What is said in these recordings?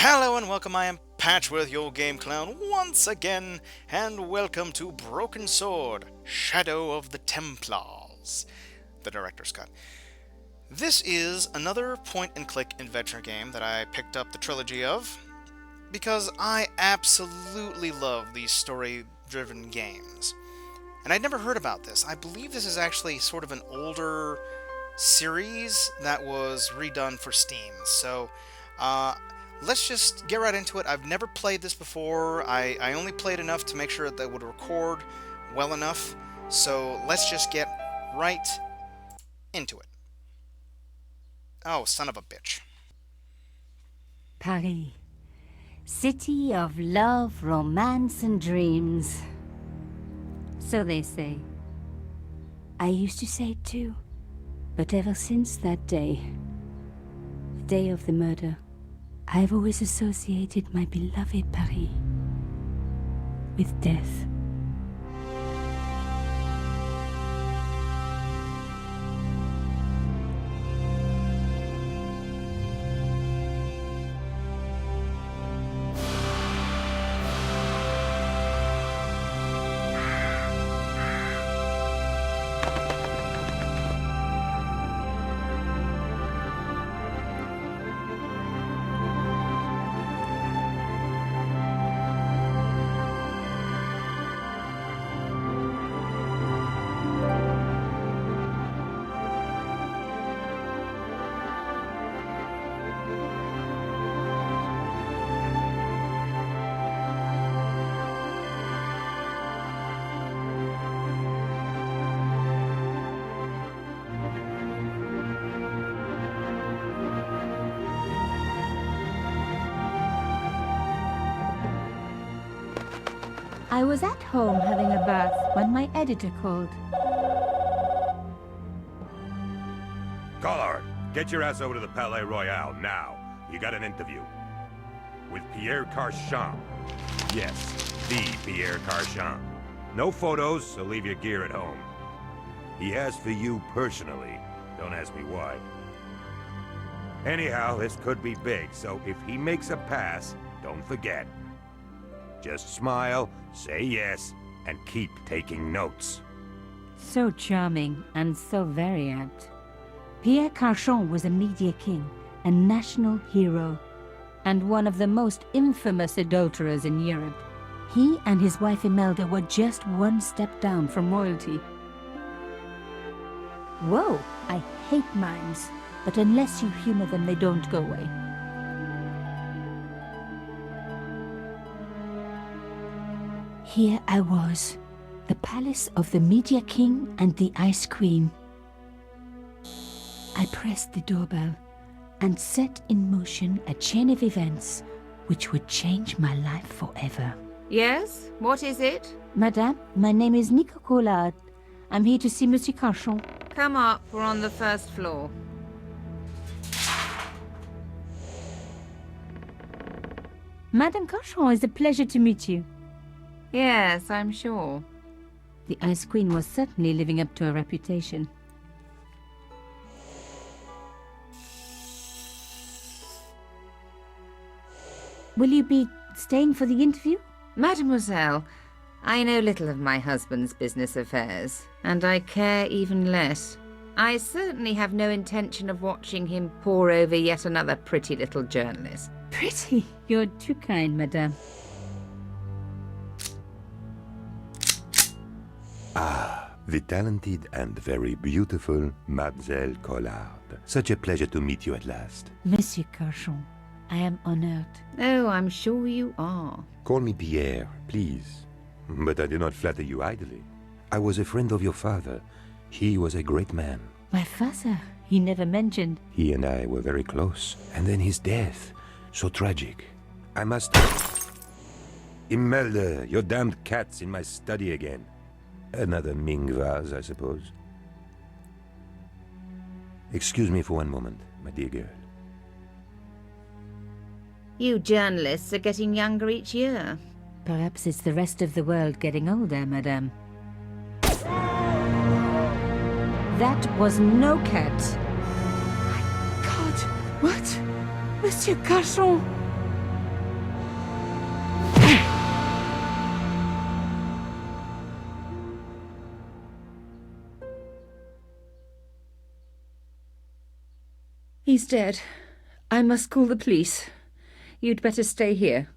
Hello and welcome, I am Patchworth, your game clown, once again, and welcome to Broken Sword, Shadow of the Templars, the director's cut. This is another point-and-click adventure game that I picked up the trilogy of, because I absolutely love these story-driven games. And I'd never heard about this. I believe this is actually sort of an older series that was redone for Steam, so, let's just get right into it. I've never played this before. I only played enough to make sure that it would record well enough. So let's just get right into it. Oh, son of a bitch. Paris. City of love, romance, and dreams. So they say. I used to say it too. But ever since that day, the day of the murder, I've always associated my beloved Paris with death. I was at home having a bath when my editor called. Collard, get your ass over to the Palais Royal now. You got an interview. With Pierre Carchon. Yes, the Pierre Carchon. No photos, so leave your gear at home. He asked for you personally. Don't ask me why. Anyhow, this could be big, so if he makes a pass, don't forget. Just smile, say yes, and keep taking notes. So charming and so very apt. Pierre Carchon was a media king, a national hero, and one of the most infamous adulterers in Europe. He and his wife Imelda were just one step down from royalty. Whoa, I hate mimes, but unless you humor them, they don't go away. Here I was, the palace of the Media King and the Ice Queen. I pressed the doorbell and set in motion a chain of events which would change my life forever. Yes? What is it? Madame, my name is Nico Collard. I'm here to see Monsieur Carchon. Come up, we're on the first floor. Madame Carchon, it's a pleasure to meet you. Yes, I'm sure. The Ice Queen was certainly living up to her reputation. Will you be staying for the interview? Mademoiselle, I know little of my husband's business affairs, and I care even less. I certainly have no intention of watching him pore over yet another pretty little journalist. Pretty? You're too kind, madame. Ah, the talented and very beautiful Mademoiselle Collard. Such a pleasure to meet you at last. Monsieur Carchon, I am honored. Oh, I'm sure you are. Call me Pierre, please. But I do not flatter you idly. I was a friend of your father. He was a great man. My father, he never mentioned. He and I were very close. And then his death. So tragic. I must... Imelda, your damned cat's in my study again. Another Ming vase, I suppose. Excuse me for one moment, my dear girl. You journalists are getting younger each year. Perhaps it's the rest of the world getting older, madame. That was no cat. My God, what? Monsieur Carchon! He's dead. I must call the police. You'd better stay here.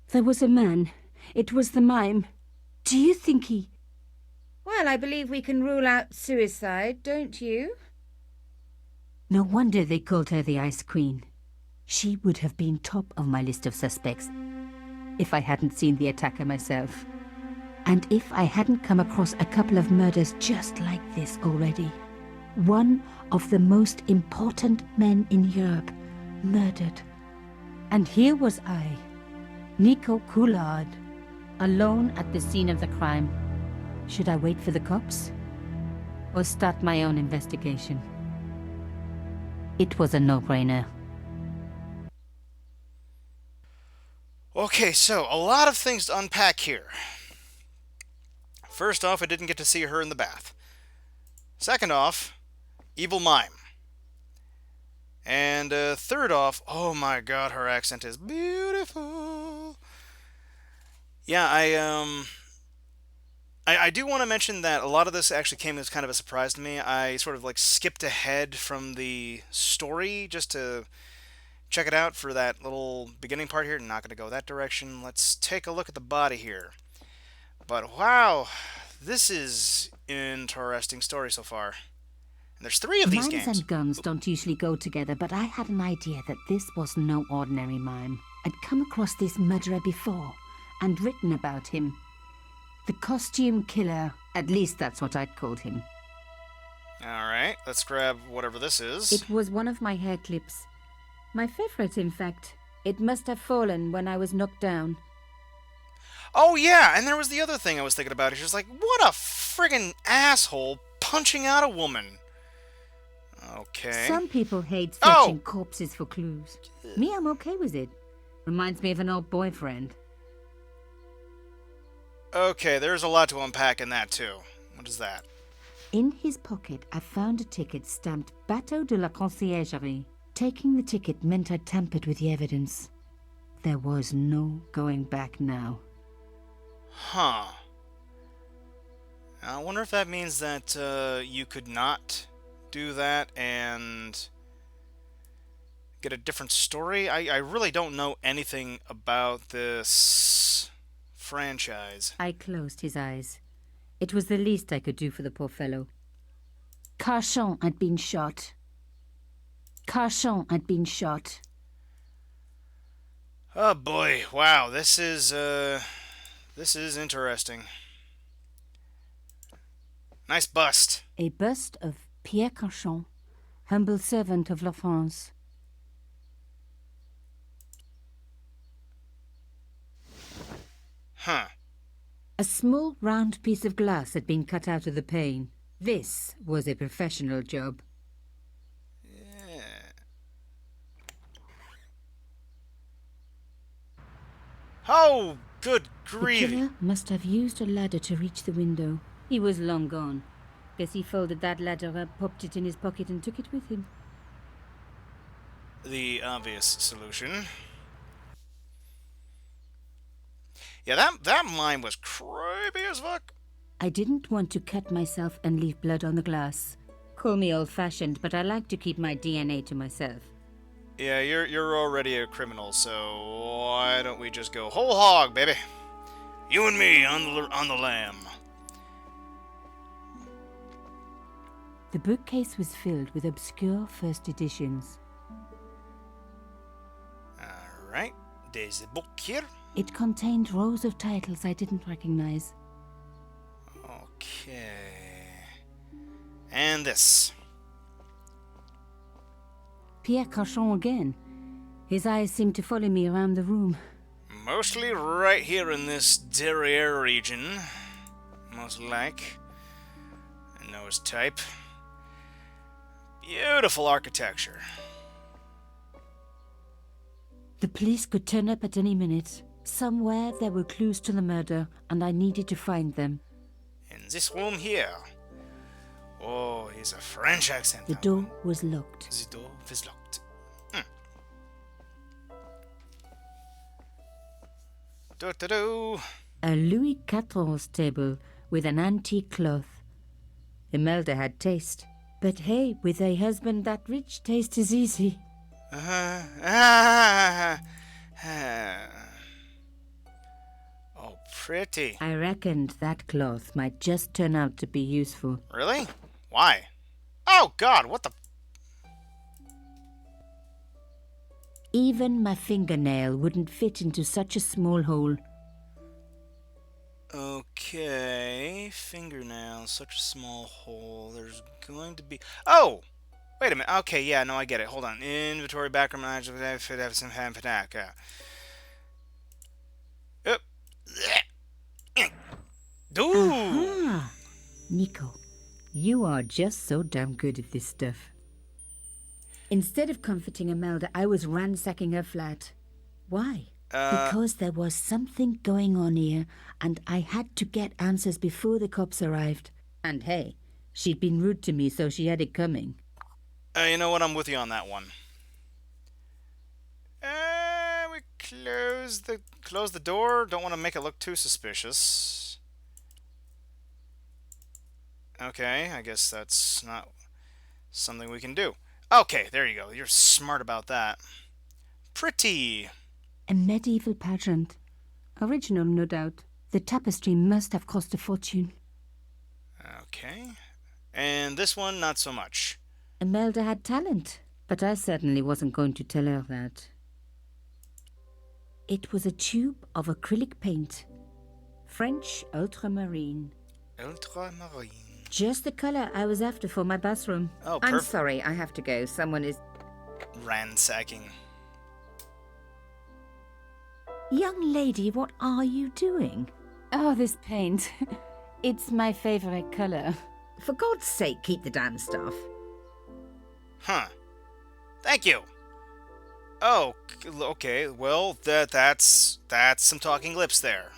There was a man. It was the mime. Do you think he... Well, I believe we can rule out suicide, don't you? No wonder they called her the Ice Queen. She would have been top of my list of suspects if I hadn't seen the attacker myself. And if I hadn't come across a couple of murders just like this already. One of the most important men in Europe murdered. And here was I, Nico Coulard, alone at the scene of the crime. Should I wait for the cops? Or start my own investigation? It was a no-brainer. Okay, so a lot of things to unpack here. First off, I didn't get to see her in the bath. Second off, evil mime. And third off, oh my god, her accent is beautiful. Yeah, I do want to mention that a lot of this actually came as kind of a surprise to me. I sort of like skipped ahead from the story just to check it out for that little beginning part here. Not going to go that direction. Let's take a look at the body here. But wow, this is interesting story so far. And there's 3 of these Mimes games. and guns don't usually go together, but I had an idea that this was no ordinary mime. I'd come across this murderer before and written about him. The costume killer, at least that's what I'd called him. Alright, let's grab whatever this is. It was one of my hair clips. My favorite, in fact. It must have fallen when I was knocked down. Oh yeah, and there was the other thing I was thinking about. It's just like, what a friggin' asshole punching out a woman. Okay. Some people hate searching corpses for clues. Me, I'm okay with it. Reminds me of an old boyfriend. Okay, there's a lot to unpack in that too. What is that? In his pocket, I found a ticket stamped Bateau de la Conciergerie. Taking the ticket meant I tampered with the evidence. There was no going back now. Huh. I wonder if that means that you could not do that and get a different story. I really don't know anything about this franchise. I closed his eyes. It was the least I could do for the poor fellow. Carchon had been shot. Carchon had been shot. Oh boy, wow, this is interesting. Nice bust. A bust of Pierre Carchon, humble servant of La France. Huh. A small round piece of glass had been cut out of the pane. This was a professional job. Yeah. Oh, good The grief. killer must have used a ladder to reach the window. He was long gone. Guess he folded that ladder up, popped it in his pocket and took it with him. The obvious solution. Yeah, that mime was creepy as fuck. I didn't want to cut myself and leave blood on the glass. Call me old-fashioned, but I like to keep my DNA to myself. Yeah, you're already a criminal, so why don't we just go whole hog, baby? You and me on the lamb. The bookcase was filled with obscure first editions. Alright, there's a book here. It contained rows of titles I didn't recognize. Okay. And this. Pierre Carchon again. His eyes seemed to follow me around the room. Mostly right here in this derriere region. Most like. I know his type. Beautiful architecture. The police could turn up at any minute. Somewhere there were clues to the murder, and I needed to find them. In this room here. Oh, he's a French accent. The door was locked. The door is locked. Do-do-do. A Louis XIV table with an antique cloth. Imelda had taste. But hey, with a husband that rich, taste is easy. Oh, pretty. I reckoned that cloth might just turn out to be useful. Really? Why? Oh, God, what the... Even my fingernail wouldn't fit into such a small hole. Okay, fingernail, such a small hole. There's going to be... Oh! Wait a minute. Okay, yeah, no, I get it. Hold on. Inventory, background management, have some hand attack. Yep. Ooh! Aha! Nico, you are just so damn good at this stuff. Instead of comforting Imelda, I was ransacking her flat. Why? Because there was something going on here, and I had to get answers before the cops arrived. And hey, she'd been rude to me, so she had it coming. You know what? I'm with you on that one. We close the door. Don't want to make it look too suspicious. Okay, I guess that's not something we can do. Okay, there you go. You're smart about that. Pretty. A medieval pageant. Original, no doubt. The tapestry must have cost a fortune. Okay. And this one, not so much. Imelda had talent, but I certainly wasn't going to tell her that. It was a tube of acrylic paint. French ultramarine. Ultramarine. Just the color I was after for my bathroom. Oh, I'm sorry, I have to go. Someone is... ransacking. Young lady, what are you doing? Oh, this paint. It's my favorite color. For God's sake, keep the damn stuff. Huh. Thank you. Oh, okay. Well, that's some talking lips there,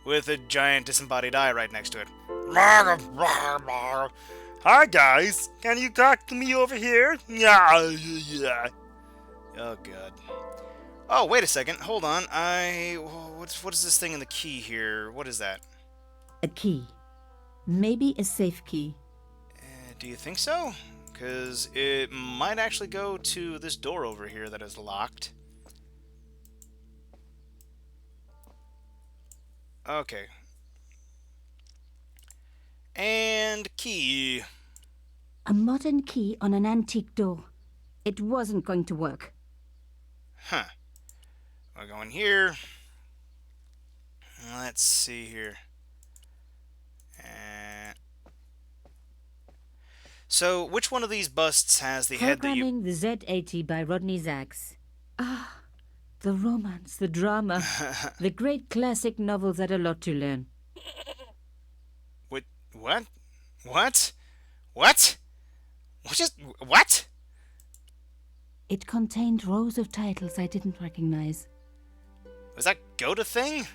with a giant disembodied eye right next to it. Hi guys, can you talk to me over here? Yeah. Oh god. Oh, wait a second. Hold on. What is this thing in the key here? What is that? A key. Maybe a safe key. Do you think so? Because it might actually go to this door over here that is locked. Okay. And key. A modern key on an antique door. It wasn't going to work. Huh. We're going here. Let's see here. So, which one of these busts has the head that you... Programming the Z80 by Rodney Zacks. Ah, the romance, the drama, the great classic novels had a lot to learn. What? What? What? What? What? It contained rows of titles I didn't recognize. Was that Go-To thing?